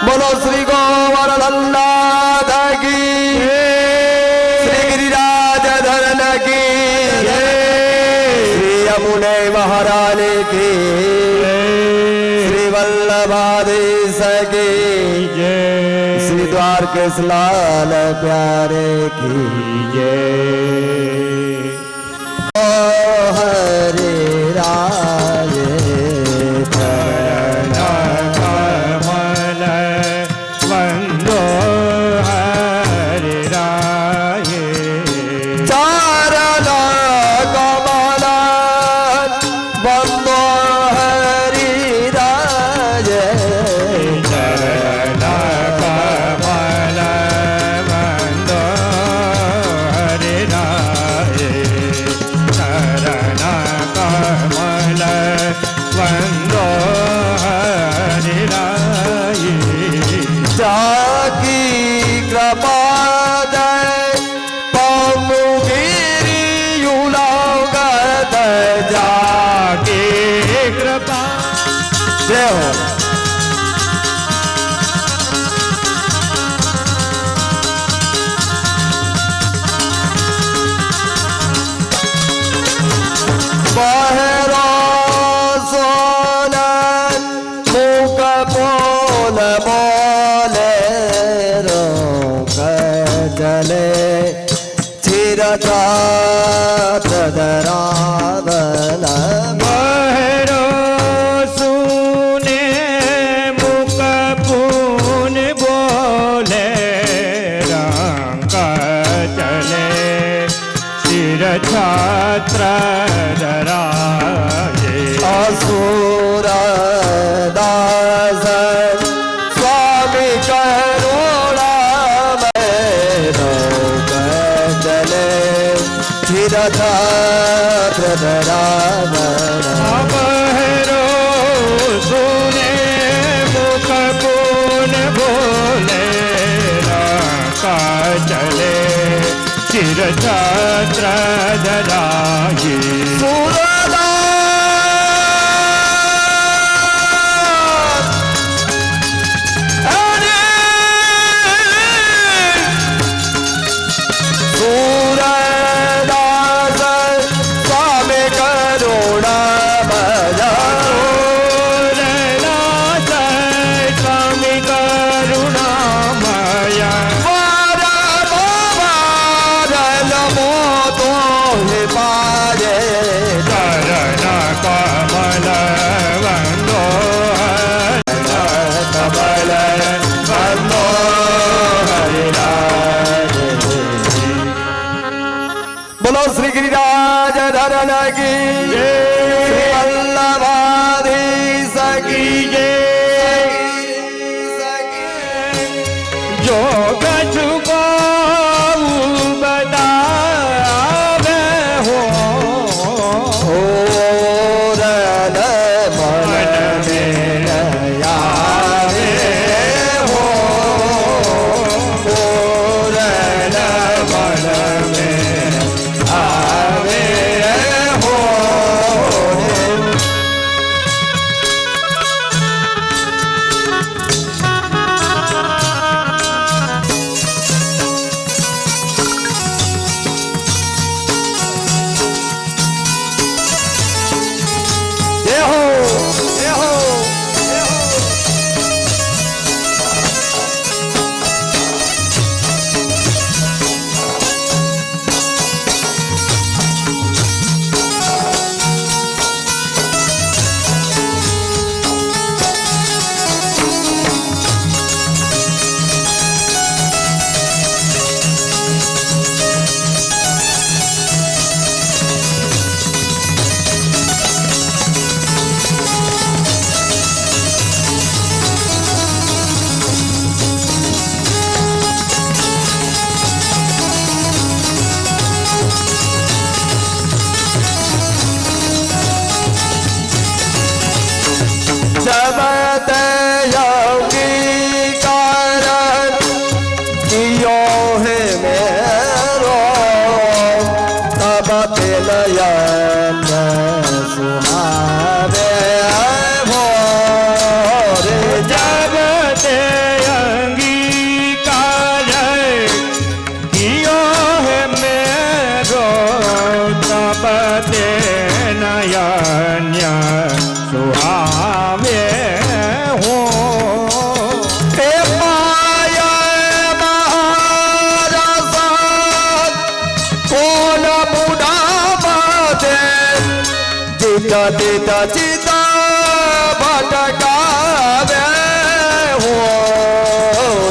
बोलो श्री गोवर्धननाथ की, श्री गिरिराज धरन की, श्री यमुने महारानी की, श्री वल्लभाधीश की, श्री द्वारकेश लाल प्यारे की ओ हरे राय बहरो सुने मुख पून बोले रंग चले शिर छात्र डराए असुर दास स्वामी करुणा चले शिर छात्र बहरो सुने मुख पून बोले रंगा चले शिर छात्र डराए बोलो श्री गिरिराज धरन की, श्री वल्लभाधीश की जो कछु को बतावे हो रन मन में आवे हो रन मन में आवे हो તીતા ચિતા ભટકાવે હો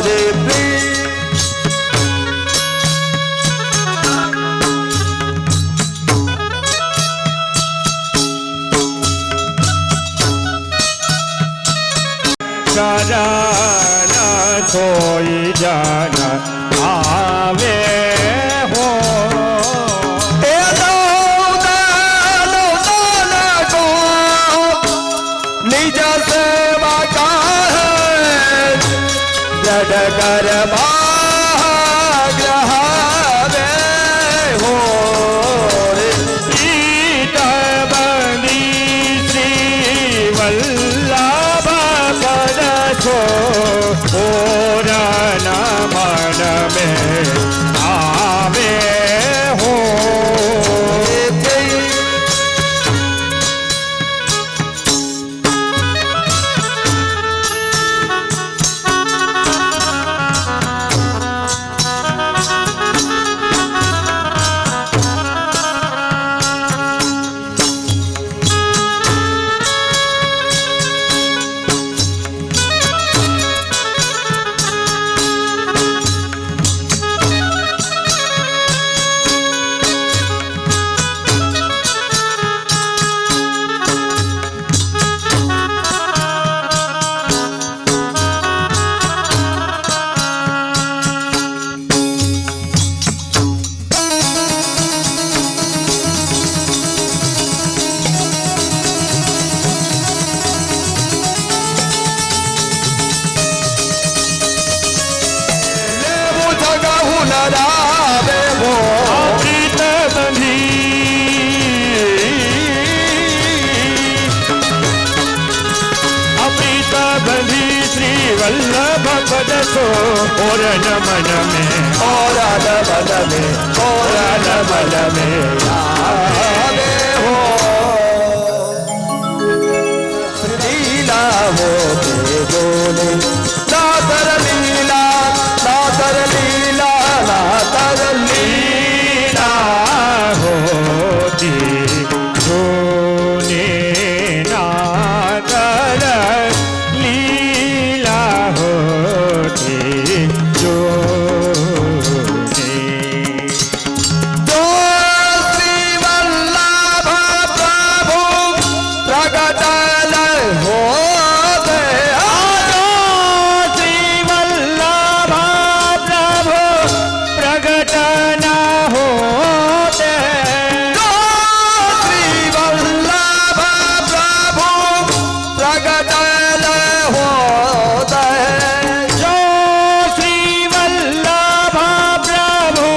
રે પ્રીત. કરણ સોઈ જન આવે હો એ દૌ કો નિજ સેવા કા જડ કર ભાગ્રહાવે હો રે. ઈટ બંદી શ્રી વલ્લભ પદ છો ઓરન મન મેં આવે હો પ્રીત બંધી શ્રી વલ્લભ પદ છો ઓરન મન મેં આવે હો લીલા હો તે બોલે નાતર લીલા નાતર લીલા નાતર લીલા હોતી જોને નાદર લીલા હોતી જોને જો શ્રી વલ્લભ પ્રભુ પ્રગટલ હો તે શ્રી વલ્લભ પ્રભુ પ્રગટ ના હોતે જો શ્રી વલ્લભ પ્રભુ પ્રગટલ હો તે જો શ્રી વલ્લભ પ્રભુ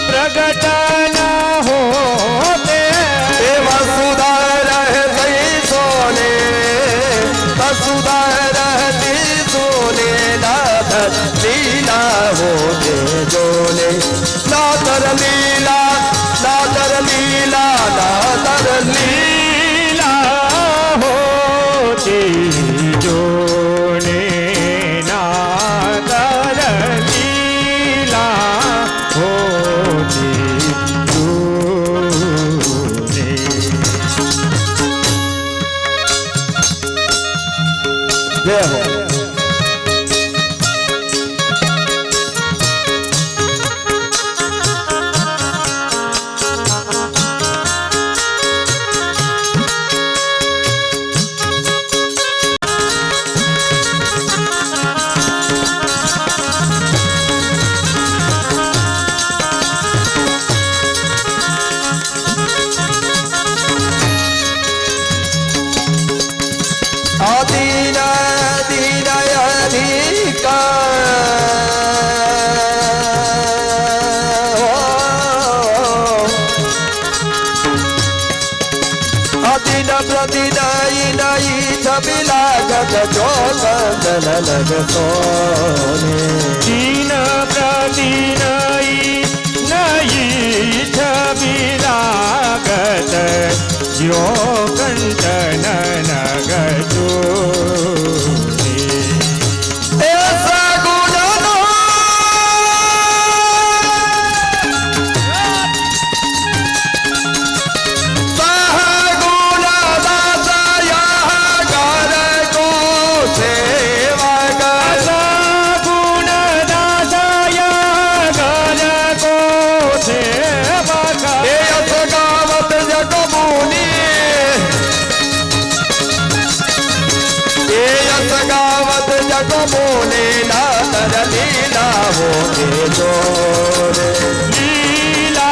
પ્રગટ ના હોતે એ વસુધા રહેતી સોને વસુધા રહેતી સોને નાતર લીલા હોતે જોને નાતર લીલા નાતર લીલા નાતર લીલા હોતી જોને નાદર લીલા હોતી જોને જય હો. આદિન પ્રતિદયી છબીલા ગત જો સંદન લગતો દીન પ્રદીનઈ નઈ છબી લાગત જો કંચન નગજો એ સગુણનો સહગુણ मोने ना तर लीला होते जो रे लीला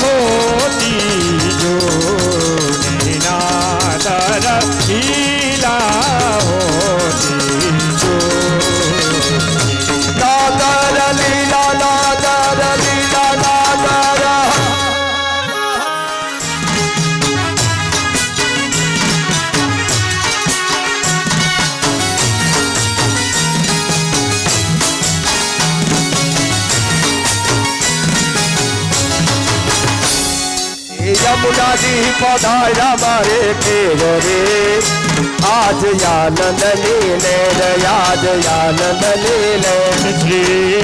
होती जो नादर लीला होती जो नादर लीला नादर लीला नादर यमुना जी पधारा मारे फेर रे आज आनंद लीले रे आज आनंद लीले श्री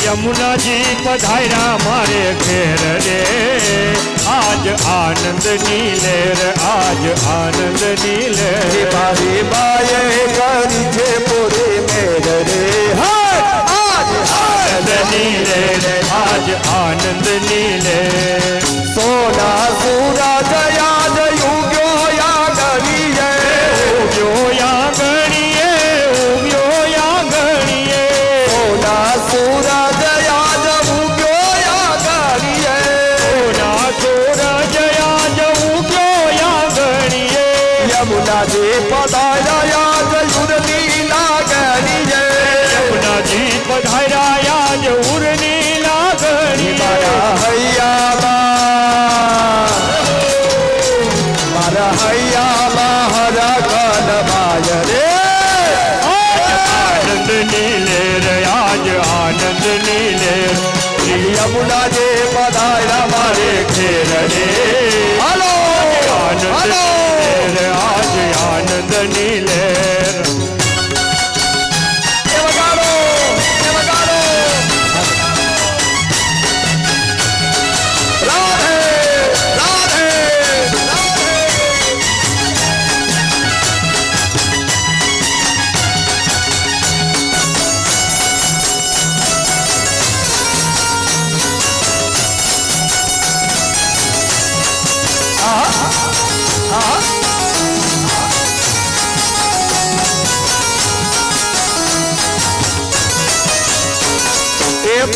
यमुना जी पधारा मारे घेर रे आज आनंद नीले रे आज आनंद नीले मारी माये करी छे पूरे मेर रे आज आनंद नीले रे आज आनंद नीले सोना सूरज याद युग्यो या गणिये उग्यो या गणिये उग्यो या गणिये सोना सूरज याद युग्यो या गणिये सोना सूरज याद उग्यो या गणिये यमुना जी पधारा याद युरनी लागणिये यमुना जी पधारा याद उरनी लागणिये मारा हैया हैया हरा काल बाय रे आनंद नीले रे आज आनंद नीले यमुना जे पधारा मारे घेर रे हेलो आनंद हेलो नीले रे आज आनंद नीले ये बगाड़ो राधे राधे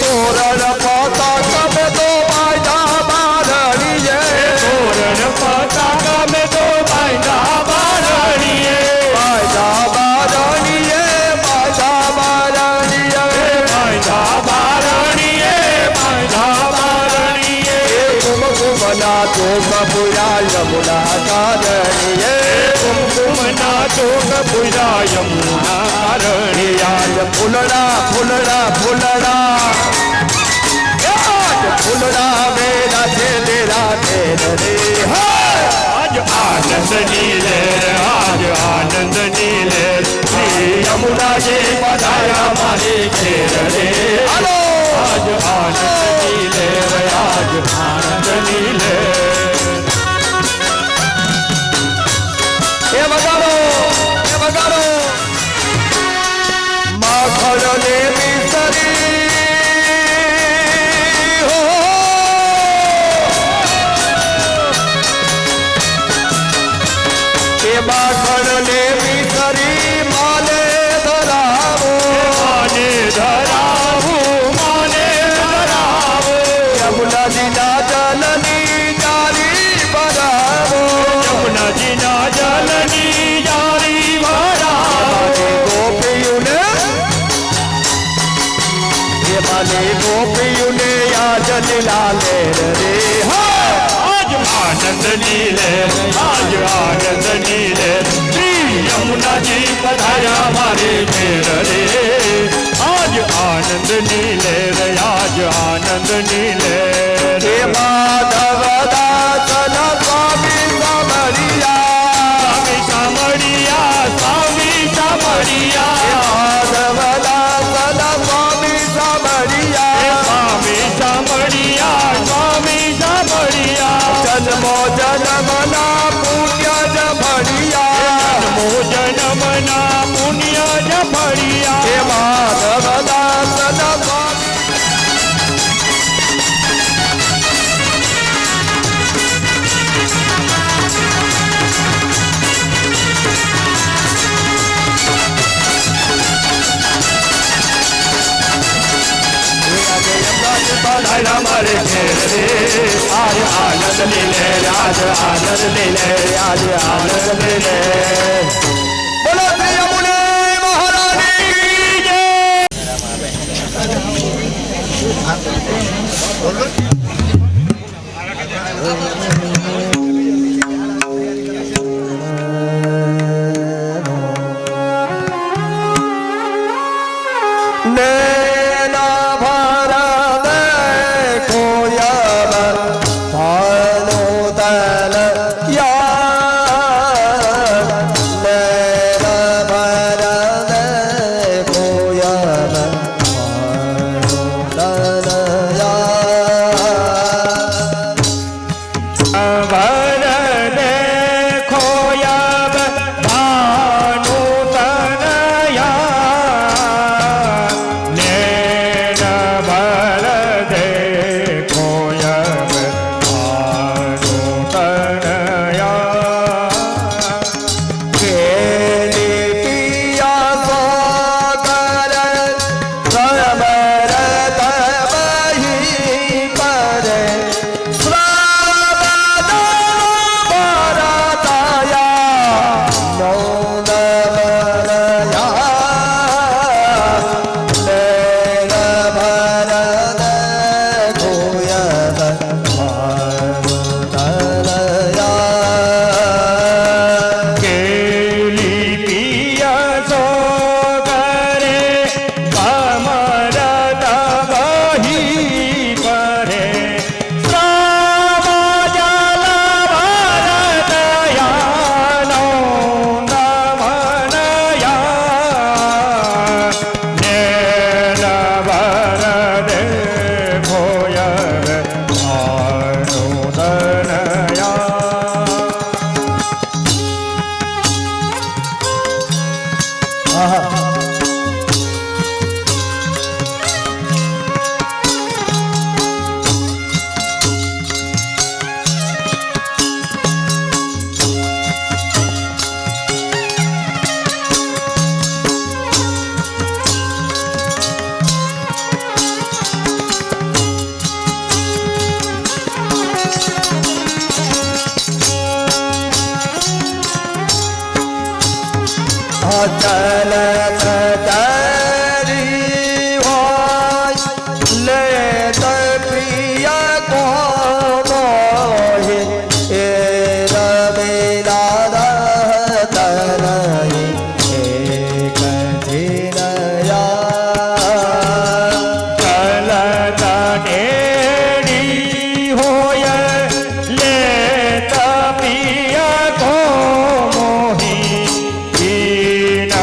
तोरण पाता कब तो बाजा बारणिये तोरण पताका में दो बाइंदा बारणिये बाजा बारणिये बाजा बारणिये बाइंदा बारणिये बाइंदा बारणिये कुमकुमना चोकपुरा यमुना कारणिये कुमकुमना चोक पुरा यमुना कारणिया फुलड़ा फुलड़ा फुलड़ा फुलड़ा मेरा तेरा तेरे आज आनंद नीले आज आनंद नीले श्री यमुना जी पधारा मारे घेर रे हेलो आज आनंद नीले आज आनंद नीले ये बगाड़ो माखन ने मिसरी हो ये माखन ने मिसरी माने धरावो माने धरावो माने धरावो यमुना जी ना जननी जारी बरावो यमुना जी ना जलनी जारी भरावो गोपियों ने ये माने गोपियों ने आज लाले रे आज आनंद नीले आज आनंद नीले श्री यमुना जी पधारा मारे घेर रे आज आनंद नीले रे आज आनंद नीले हे माधव दासन स्वामी समरिया स्वामी सामरिया स्वामी सामरिया माधव दासन स्वामी समरिया स्वामी सामरिया स्वामी सामरिया जन्मो जन्मना पुण्य जमरिया जन्मो जन्मना पुण्य जमरिया हे माधव दासन स्वामी घेर रे आज आनंद ले ले आज आनंद ले ले आज आनंद ले ले बोलो श्री यमुने महारानी की जय। नैना भरा देखो यब भानु तन यार नैना भरा देखो यब भानु तन यार भर देखो यब भानु तनया नैन भर देखो यब भानु तनया केली पिया सागर समरत बही पर श्रावण भरतया मौन बरया नैन भर देखो यब भानु तनया केली पिया सो करे कमरत बही परे श्राव जल भरतया नौन मनया नैन भर देखो यब भानु तनया अचल करी भाई ले प्रिय को मोहि रविला तनय एक जिनया चलत टेढ़ी होय लेत पिया को मोहि दीन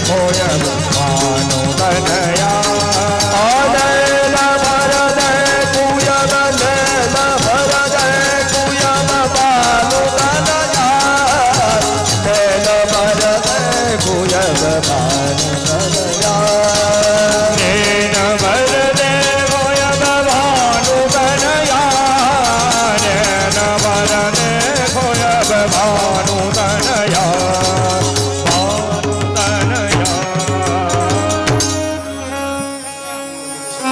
ખોય ભાનું તનયા આનંદ ભરદે કુયમ નેમ ભરદે કુયમ બાલુ તનયા નેમ ભરદે કુયમ બાલુ તનયા નેન ભરદે ખોય ભાનું તનયા નેન ભરદે ખોય ભાનું તનયા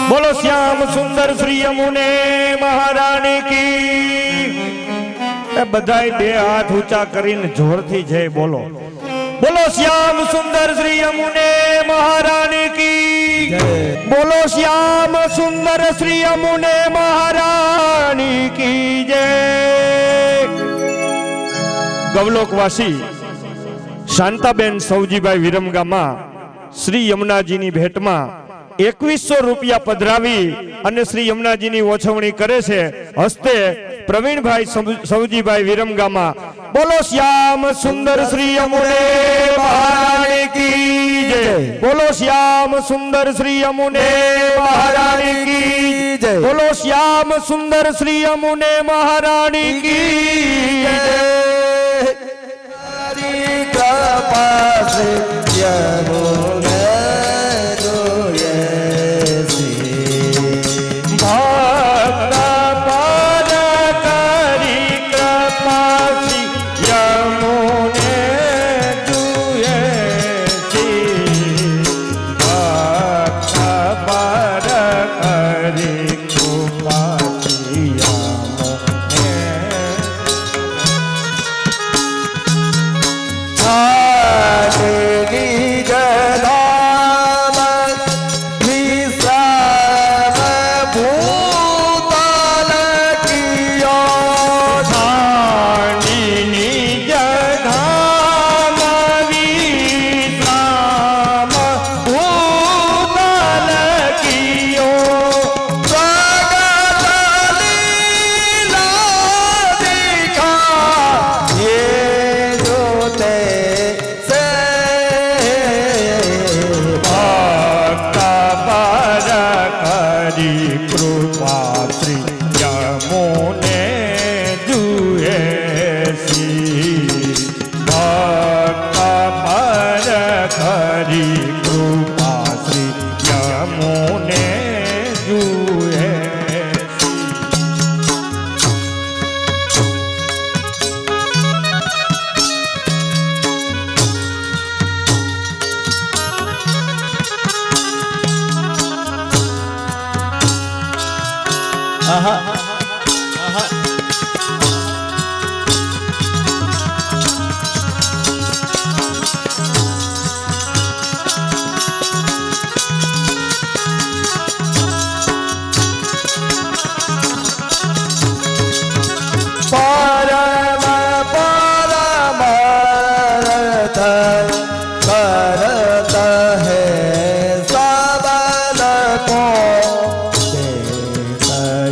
બોલો શ્યામ સુંદર શ્રી યમુને મહારાણી કી એ બધાય બે હાથ ઊંચા કરીને જોરથી જય બોલો બોલો શ્યામ સુંદર શ્રી યમુને મહારાણી કી બોલો શ્યામ સુંદર શ્રી યમુને મહારાણી કી જય ગવલોકવાસી શાંતાબેન સૌજીભાઈ વિરમગામમાં શ્રી યમુનાજીની ભેટમાં 2100 રૂપિયા પધરાવી અને શ્રી યમુનાજીની ઓછવણી કરે છે હસ્તે પ્રવીણભાઈ સૌજીભાઈ વિરમગામમાં બોલો શ્યામ સુંદર શ્રી યમુને મહારાણી કી જય બોલો શ્યામ સુંદર શ્રી યમુને મહારાણી કી જય બોલો શ્યામ સુંદર શ્રી યમુને મહારાણી કી જય કૃપા શ્રી યમુને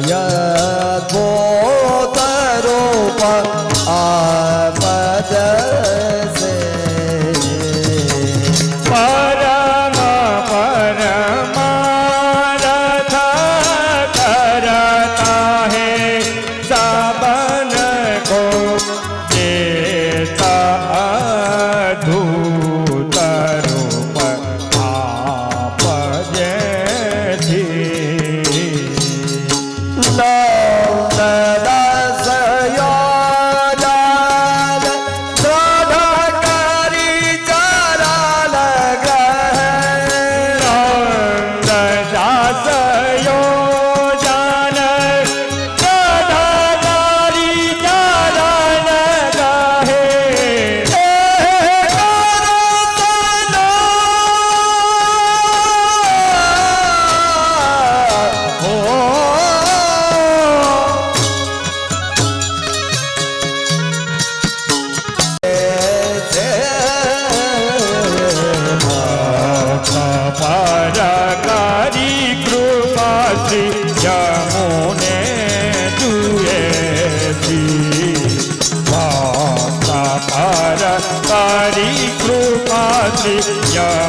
Yeah.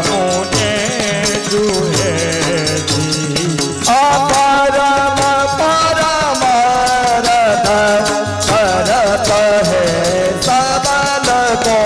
મુને જુએ પરમ પરમ રથ ભરત હે સબલ કો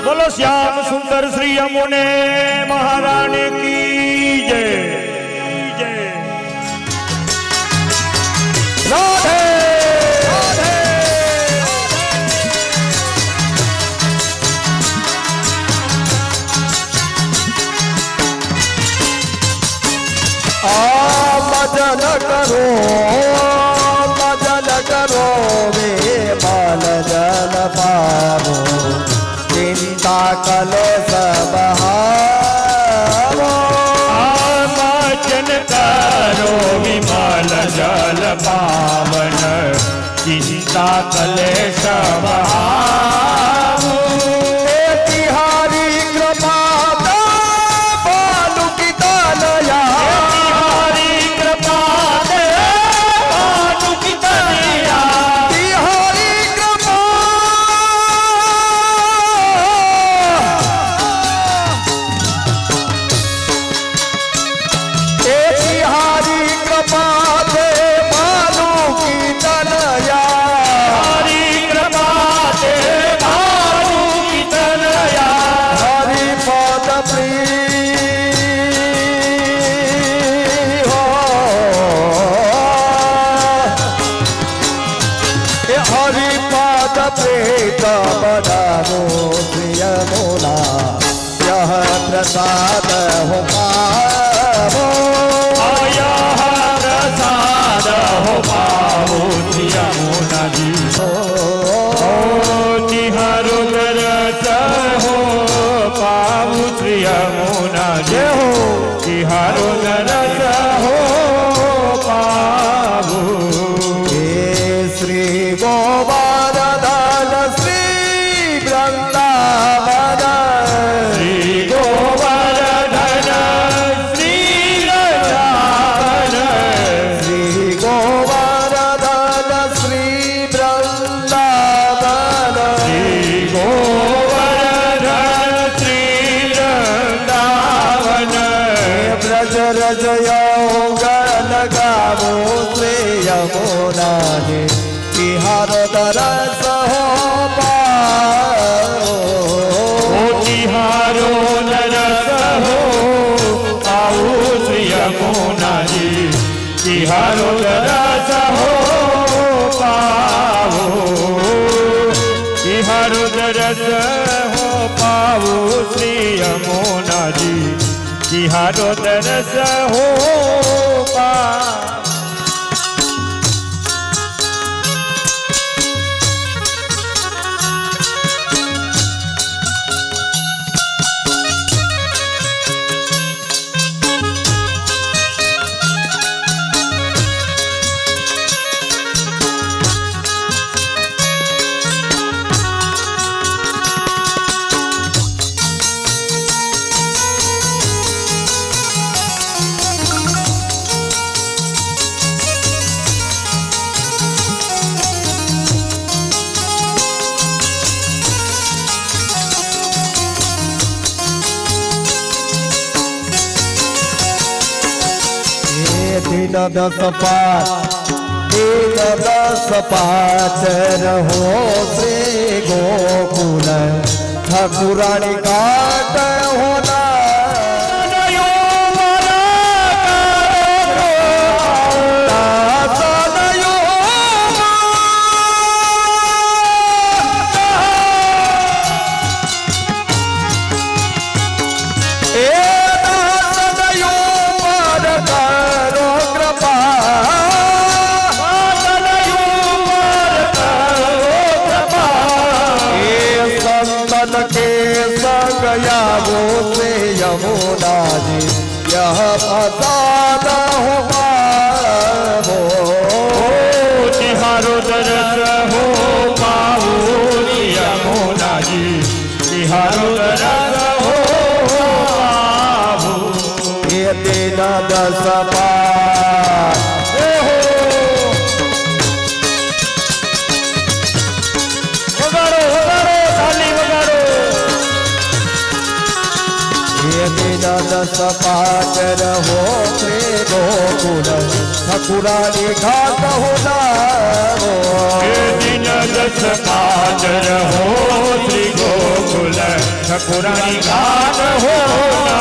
બોલો શ્યામ સુંદર શ્રી યમુને મહારાણી કી જય જય રાધે ભજન કરો વે બાલ જલ પાવો ચિંતા કલેશ બહાવો ભજન કરો વિમલ જલ પાવન ચિંતા કલેશ બહાવો તિહારી કૃપા બાલુ કી તનયા તિહારી કૃપા દે બાલુ કી તનયા હરિ પદ પ્રિય હો એ હરિ પદ પ્રેત બધાવો પ્રિય મોલા યહ પ્રસાદ હો પાવો પ્રસાદ હો પાવો યમુનાજી તિહારો દરસ હો પાવું શ્રી યમુનાજી હો તિહારો દરસ હો પાવું હે શ્રી ગોવર્ધન શ્રી વૃંદાવન શ્રી ગોવર્ધન શ્રી વૃંદાવન શ્રી ગોવર્ધન શ્રી વૃંદાવન શ્રી ગોવર્ધન શ્રી વૃંદાવન વ્રજ રજ યૌગન ગાવો શ્રી યમુનાજી તિહાર દરસ હો પાવો તિહારો નરસ હો આવું શ્રી યમુનાજી તિહારો નરસ હો પાવો તિહારો નરસ હો પાવો શ્રી યમુનાજી તિહારો નરસ હો પાવો દિન દસ પાર दीन दस पाचर हो श्री गोकुल ठाकुरानी घाट होना यमुना जी यह प्रसाद हो पावो तिहारो दरस हो पावो यमुना जी तिहारो दरस हो पावो ये दिन दस पार वगाड़ो वगाड़ो थाली वगाड़ो दिन दस पाचर हो श्री गोकुल ठाकुरानी घाट होना दिन दस पाचर हो श्री गोकुल ठाकुरानी घाट होना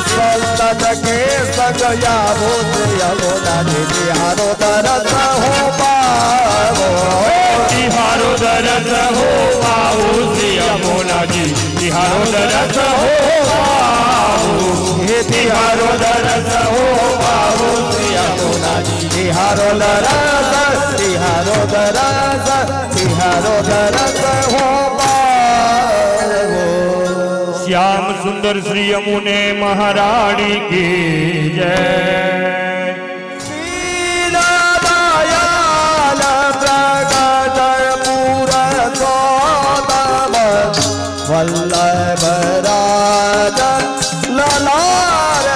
संतन के संग यावो यमुना जी तिहारो दरस हो पावो तिहारो दरस हो पावो श्री यमुना जी तिहारो दरस हो पावो हे तिहारो दरस हो पावो श्री यमुना जी तिहारो दरस तिहारो दरस तिहारो दरस हो पावो श्याम सुंदर श्री यमुने महारानी की जय दयाल प्रगट पुरुषोत्तम वल्लभ राज ललार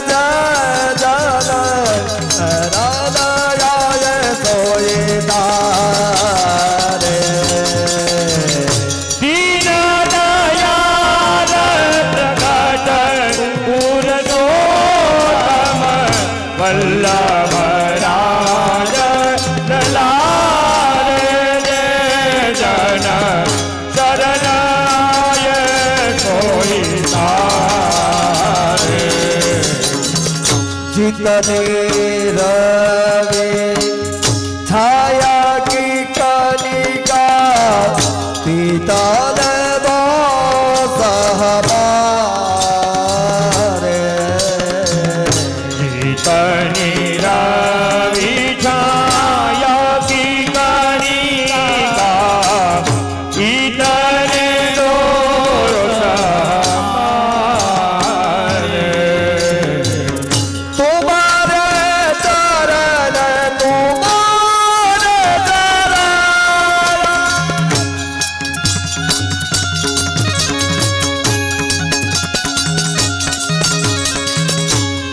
जय जन हृदय सोयिदारे दीन दयाल प्रगट पुरुषोत्तम वल्लभ राज ललार जय जन शरणाय कोई तारे जितने रवि छाया की कनिका पीतल सहबारे जीतनी रवि छाया की कनिका इतने दो तुम्हारे चरण तुम्हारे चरण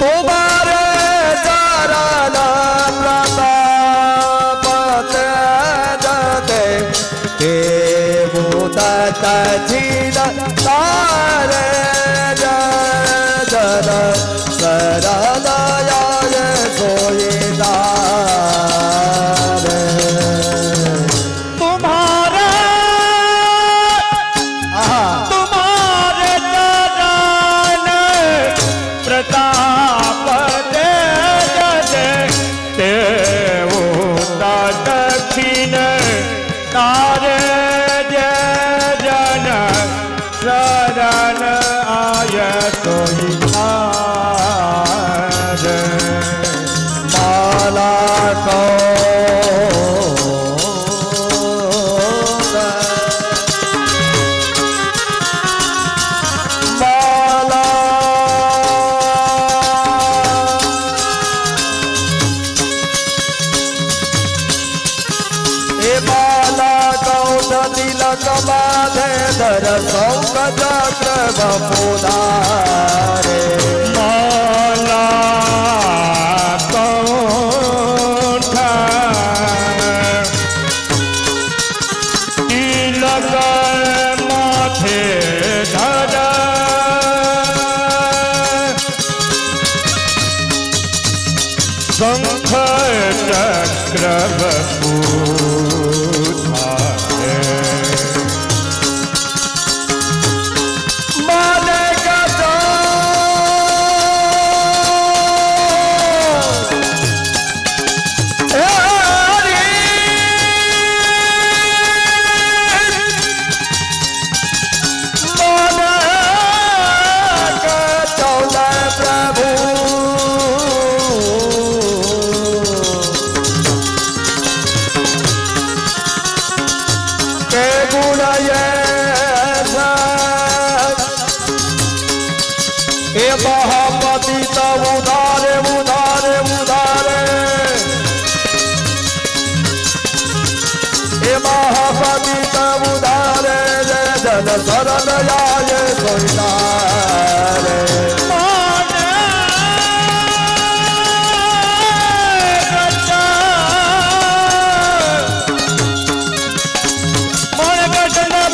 तुम्हारे चरण प्रताप जते देवदत्त झील तारे जन शरणयाय सोयिदार तुम्हारे तुम्हारे चरण प्रताप जय देवो दक्षिण तारे जय जन शरण आय सोई ધર શંખ ચક્ર બપુધારે માલા કંઠા તિલક માથે ધરા શંખ ચક્ર બપુધારે મને ગજો હે महापति तब उधारे उधारे उधारे हे महापति तब उधारे जन शरण आए सोनारे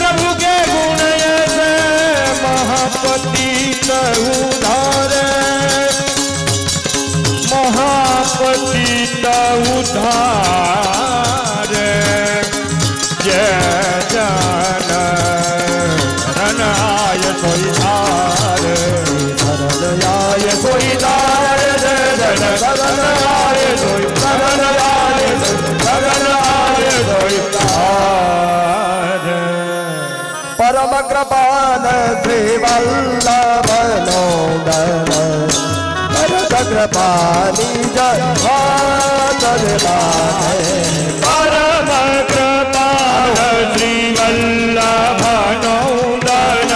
प्रभु के गुण ऐसे महापति उधारे महापतित उधारे जय जन शरणाय सोई धारे शरणाय सोई धारे जय जन शरणाय सोई शरणाय शरणाय सोई धारे परम कृपान श्री वल्लभ नोदन भरत कृपानी जय परम कृपाल श्री वल्लभ नोदन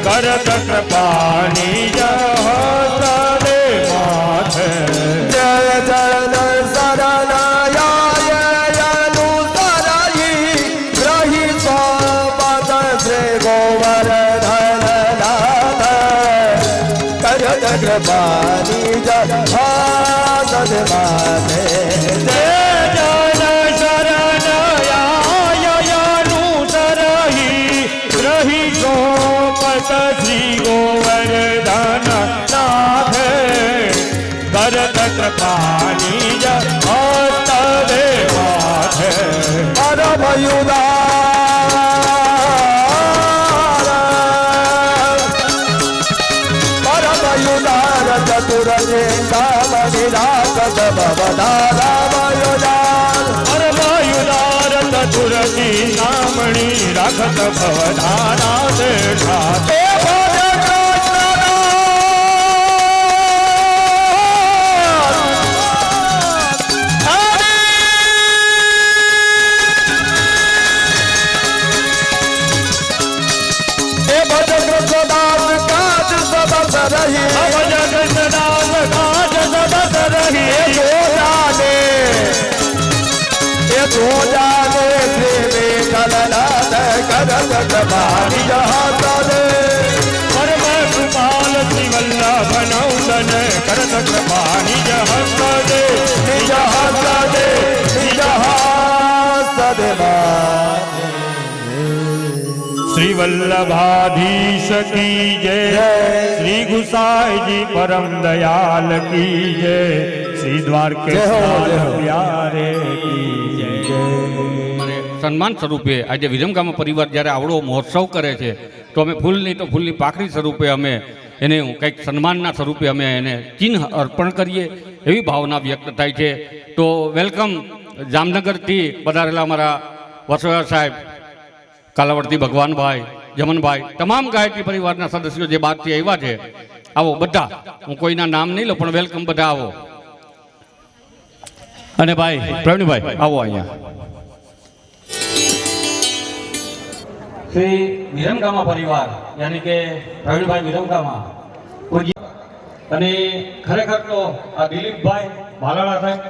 करत कृपानी जय माथे जय जन शरणाय अनुसरहि ग्रही सोपद श्री गोवर्धन नाथ करत कृपानी जय माथे जय जन शरणानुसरहि ग्रही गोपत श्री गोवर्धन नाथ करत कृपानी जय माथे परम युदार चतुर चिंतामणिराकत भवदारामयुदार परमयुदार चतुरसी नामणी राखत भवधारा देठाते परम कृपाल श्री वल्लभ नौदन करत कृपानी हस्त दे निज हस्त दे निज हस्त दे श्री वल्लभाधीश की जय श्री गुसाई जी परम दयाल की जय श्री द्वारकेश्वर प्यारे की जय સન્માન સ્વરૂપે આજે વિરમગામ પરિવાર જ્યારે આવડો મહોત્સવ કરે છે તો અમે ફૂલ નહીં તો ફૂલની પાકડી સ્વરૂપે અમે એને કંઈક સન્માનના સ્વરૂપે અમે એને ચિહ્ન અર્પણ કરીએ એવી ભાવના વ્યક્ત થાય છે. તો વેલકમ જામનગરથી પધારેલા અમારા વસોયા સાહેબ, કાલાવડથી ભગવાનભાઈ, જમનભાઈ, તમામ ગાયત્રી પરિવારના સદસ્યો જે બહારથી આવ્યા છે, આવો બધા. હું કોઈના નામ નહીં લઉં પણ વેલકમ બધા આવો. અને ભાઈ પ્રવીણભાઈ આવો અહીંયા. શ્રી વિરમગામા પરિવાર યાની કે પ્રવીણભાઈ વિરમગામા અને ખરેખર તો આ દિલીપભાઈ ભાલાળા સાહેબ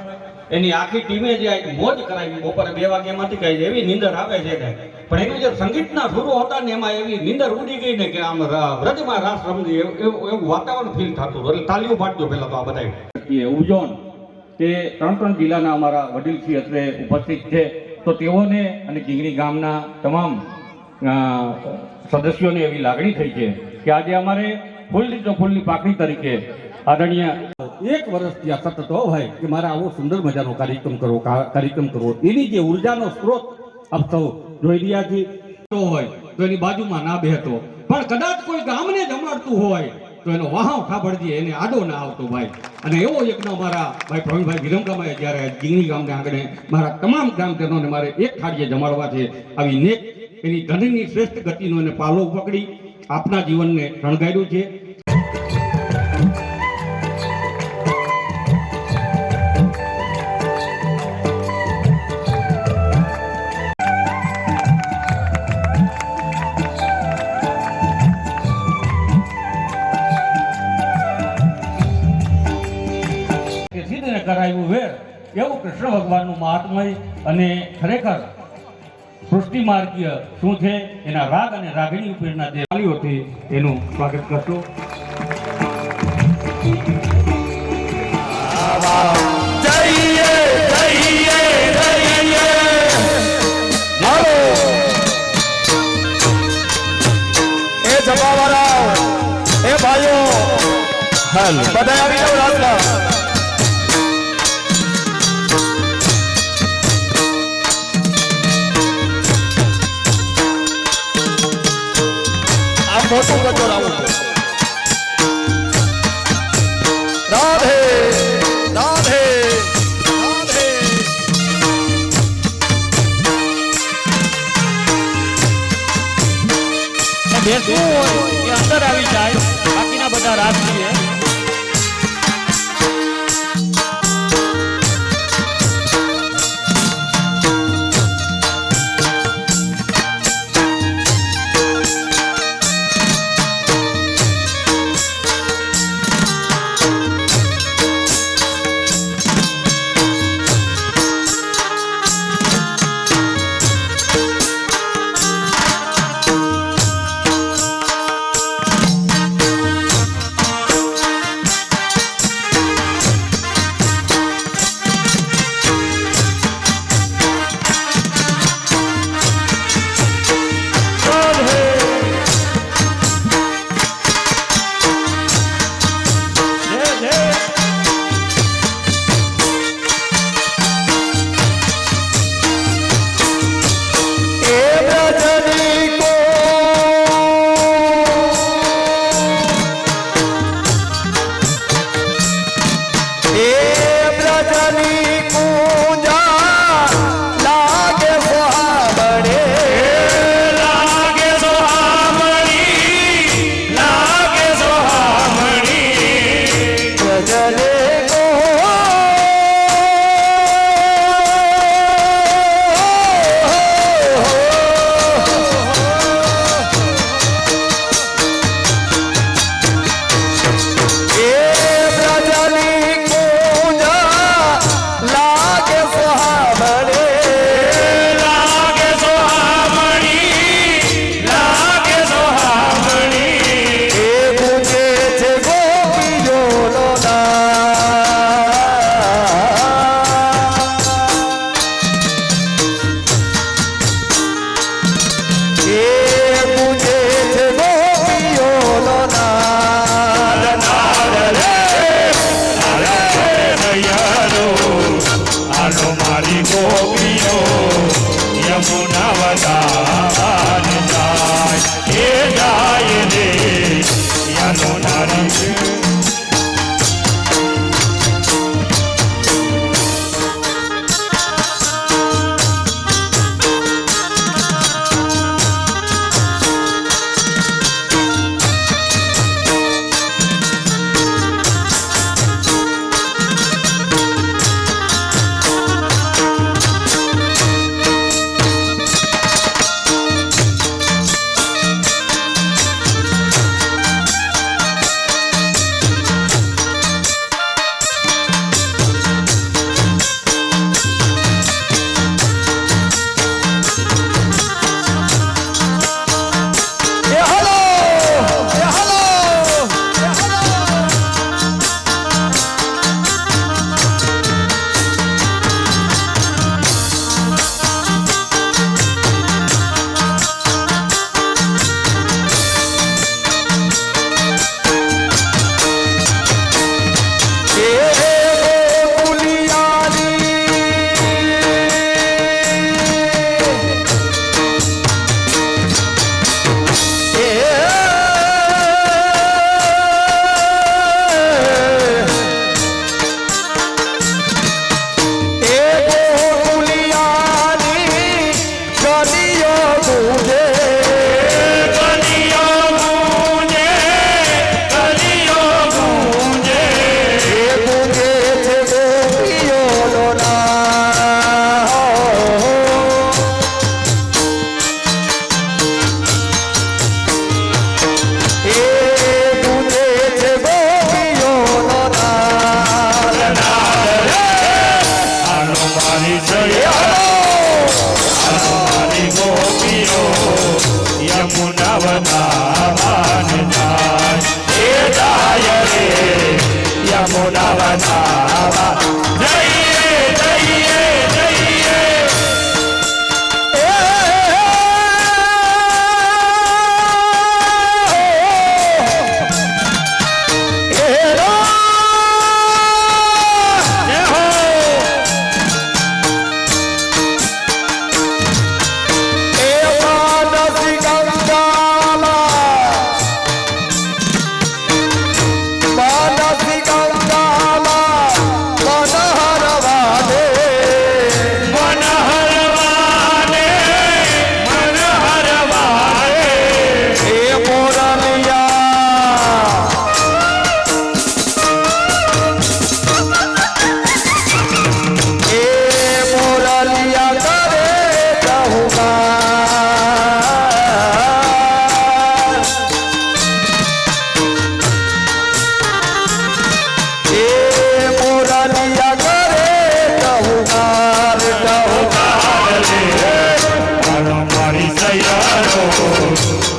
એની આખી ટીમે જે આ મોજ કરાવી બપોરે 2 વાગ્યામાંથી કઈ એવી નીંદર આવે છે કે પણ એનું જે સંગીતના સુરો હતા ને એમાં એવી નીંદર ઉડી ગઈ ને કે આમ વ્રજમાં રાસ રમતી એવું વાતાવરણ ફીલ થતું હતું. એટલે તાલીઓ પાડજો પહેલા તો આ બધા ઉજવણ તે 3 જિલ્લાના અમારા વડીલશ્રી અત્રે ઉપસ્થિત છે. તો તેઓને અને ગીંગણી ગામના તમામ સદસ્યોને એવી લાગણી થઈ છે કે આજે અમારે ફૂલની તો ફૂલની પાકડી તરીકે આદરણીય 1 વર્ષથી આ સતત હોય કે મારે આવો સુંદર મજાનો કાર્યક્રમ કરવો એની જે ઉર્જાનો સ્ત્રોત આપ સૌ જોઈ રહ્યા છીએ તો હોય તો એની બાજુમાં ના બેહતો પણ કદાચ કોઈ ગામને જમાડતું હોય તો એનો વાહો ખાબડજી એને આડો ના આવતો ભાઈ. અને એવો યજ્ઞ મારા ભાઈ પ્રવીણભાઈ વિરમગામાએ જ્યારે ગીંગણી ગામને આંગણે મારા તમામ ગ્રામજનોને મારે એક થાળીએ જમાડવા છે. આવી નેક એની ધનની શ્રેષ્ઠ ગતિનો એને પાલો પકડી આપના જીવનને શણગાર્યું છે. કરાયું વેર એવું કૃષ્ણ ભગવાનનું મહાત્મય અને ખરેખર સૃષ્ટિ માર્ગીય શું છે એના રાગ અને રાગણી ઉપરના જે તાલીઓથી એનું સ્વાગત કરશો. એ જમાવાળા એ ભાઈઓ બધા આવી જાવ રાતના. મોટું કચોર આવું રાધે રાધે રાધે. બેસવું હોય એ અંદર આવી જાય, બાકીના બધા રાત જોઈએ. યમુના બનાવા જઈએ જઈએ જઈએ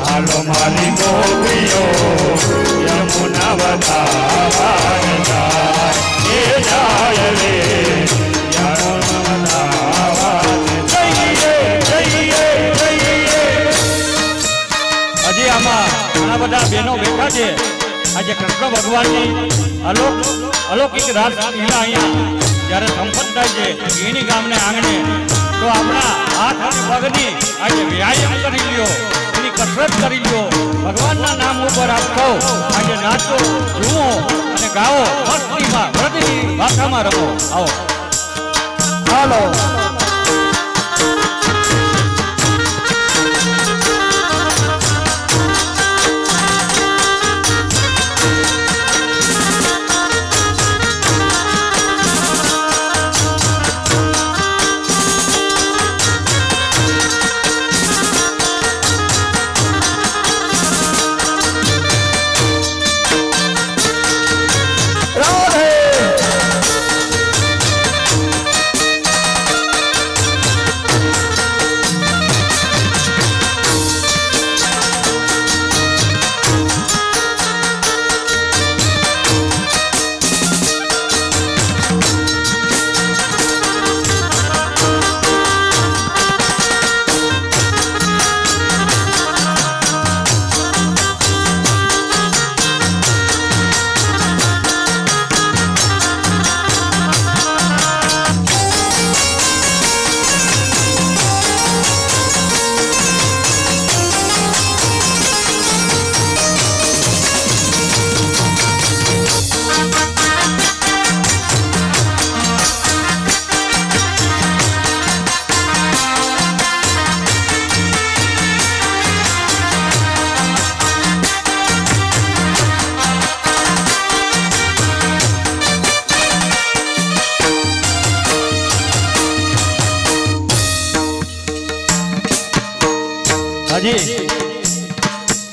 હાલો મારી ગોપીઓ યમુના બનાવા જાય રે યમુના બનાવા જઈએ જઈએ જઈએ. હજી આમાં ઘણા બધા બહેનો બેઠા છે. આજે કૃષ્ણ ભગવાનની અલૌકિક રાસ લીલા અહીંયા જ્યારે સંપન્ન થાય છે એની ગામને આંગણે તો આપણા હાથ અને પગની આજે વ્યાયામ કરી લ્યો, એની કસરત કરી લ્યો. ભગવાનના નામ ઉપર આપ સૌ આજે નાચો, ઝૂમો અને ગાઓ, મસ્તીમાં વ્રતની ભાષામાં રમો. આવો હાલો.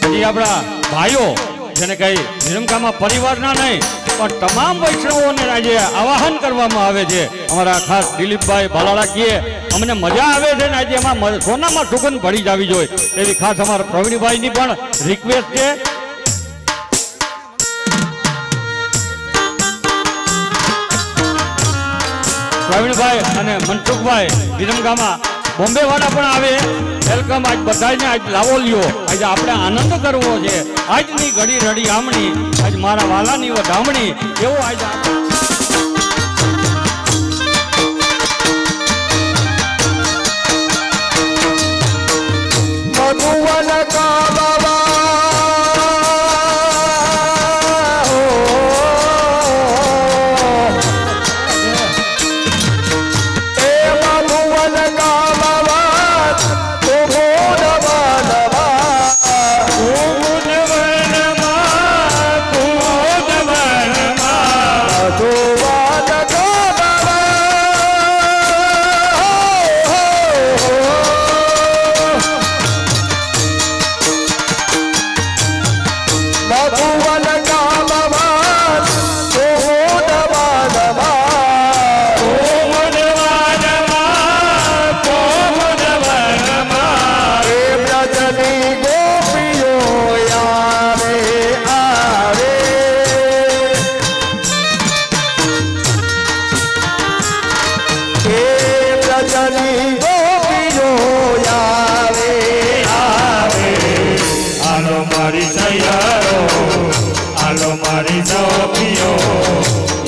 હજી આપણા ભાઈઓ જેને કઈ વિરમગામમાં પરિવારના નહીં પણ તમામ વૈષ્ણવોને આજે આવાહન કરવામાં આવે છે. અમારા ખાસ દિલીપભાઈ ભાલાળા કીએ અમને મજા આવે છે ને આજે એમાં સોનામાં સુગંધ ભળી જ આવી જોઈએ એવી ખાસ અમારા પ્રવીણભાઈની પણ રિક્વેસ્ટ છે. પ્રવીણભાઈ અને મનસુખભાઈ વિરમગામમાં બોમ્બે વાળા પણ આવે. વેલકમ. આજ બધાને આજ લાવો લ્યો. આજે આપણે આનંદ કરવો છે. આજની ઘડી રડી આમણી, આજ મારા વાલાની વધામણી એવો આજ મધુવન કાવા Oh હાલો મારી સખીઓ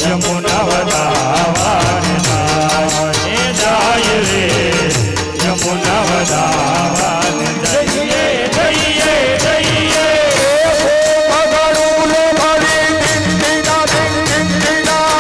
યમુના વધાવાને જાય રે યમુના વધાવાને જઈએ જઈએ જઈએ ભગડું મારી દિંડીના દિંડીના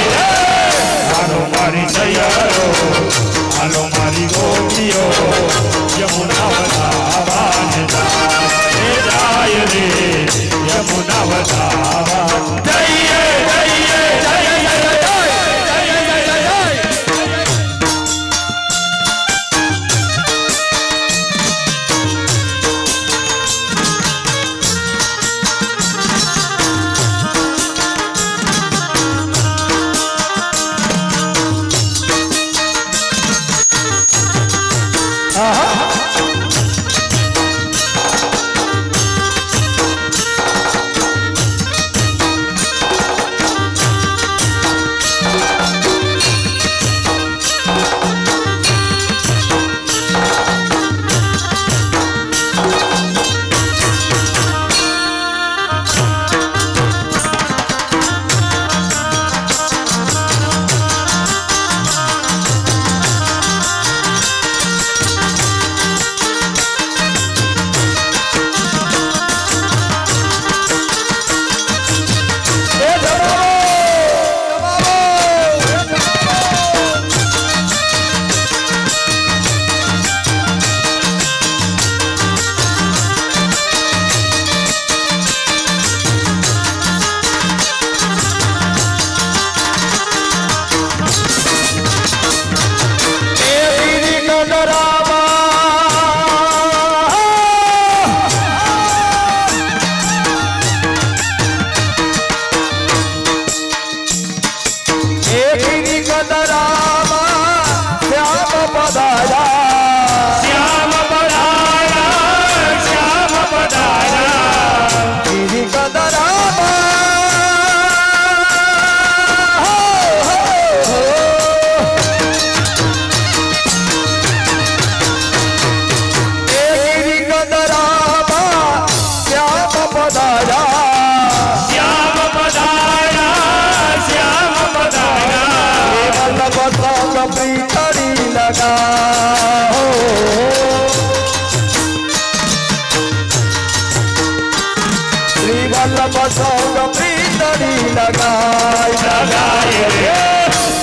હાલો મારી સૈયારો હાલો મારી ગોપીઓ યમુના વધાવાને જાય રે યમુના વધાવા જઈએ જઈએ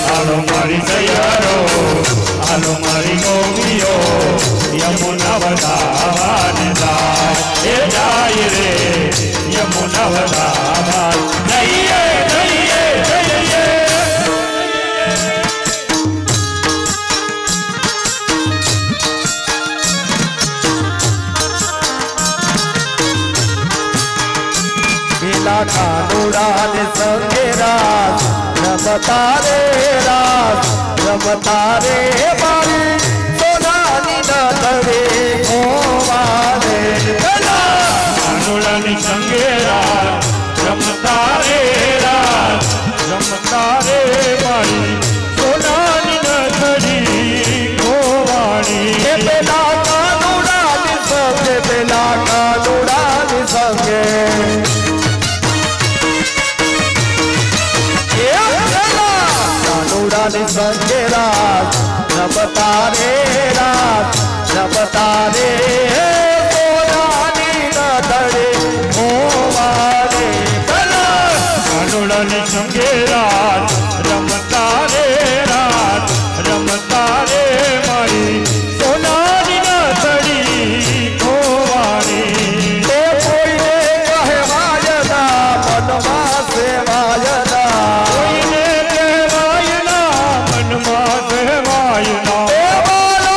હાલો મારી સૈયારો હાલો મારી ગોપીઓ યમુના વધાવાને જાય રે યમુના વધાવા જઈએ જઈએ જઈએ કાનુડા ને સંગે રાત રમતા રે મારી સોનાની નથરે ખોવારે કાનુડાની સંગે રાત રમતા રે રાત રમતા રે સોનાની નથડી હોવારે કાનુડાની સંગે રાત રમતા રે રાત રમતા રે મારી સોનાની નથડી ખોવાણી એ કોઈને કહેવાય ના મનમાં સેવાય ના કોઈને કહેવાય ના મનમાં કહેવાય ના એ બોલો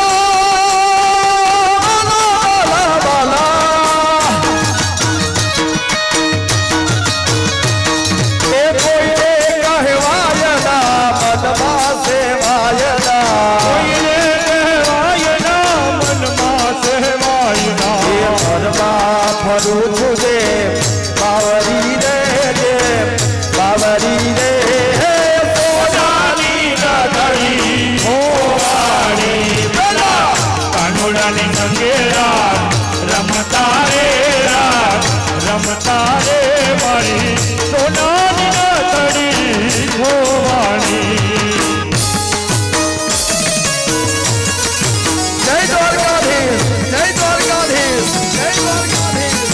બોલો એ કોઈને કહેવાય ના મનમાં સેવાય ના કોઈને કહેવાય ના મનમાં કહેવાય ના એ મનમાં ફરું છું જે બાવરી રે જે બાવરી રે સોનાની નથડી ખોવાણી કાનુડાની સંગે રાત રમતા રે રાત રમતા રે મારી સોનાની નથડી ખોવાણી જય દ્વારકાધીશ જય દ્વારકાધીશ જય દ્વારકાધીશ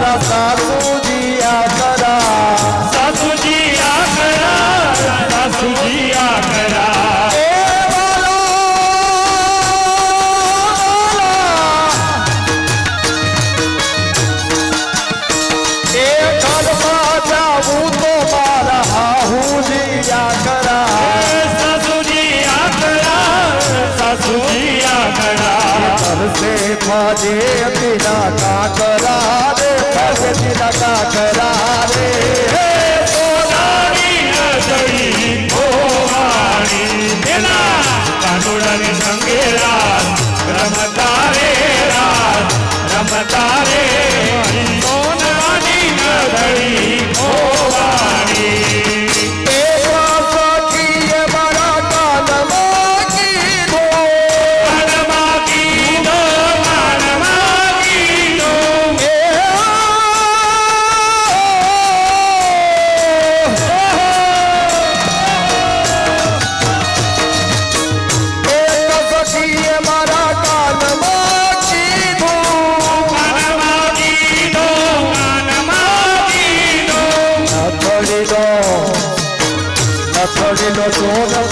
સાસુજી આકરા સાસુજી આકરા સાસુજી આકરા એ બોલો એ ઘરમાં જાવું તો મારા હાહુજી આકરા સાસુજી આકરા સાસુજી આકરા तरसे माजे बिना काकरा रे तरसे बिना काकरा रे સોનાની નથડી ખોવાણી કાનુડાની સંગે રાત રમતા રે રાત રમતા રે સોનાની નથડી ખોવાણી એવા સખીએ મારા કાનમાં કીધું કાનમાં કીધો કાનમાં કીધો એક સખીએ મારા કાનમાં કીધું કાનમાં કીધો કાનમાં કીધો નથડીનો ચોર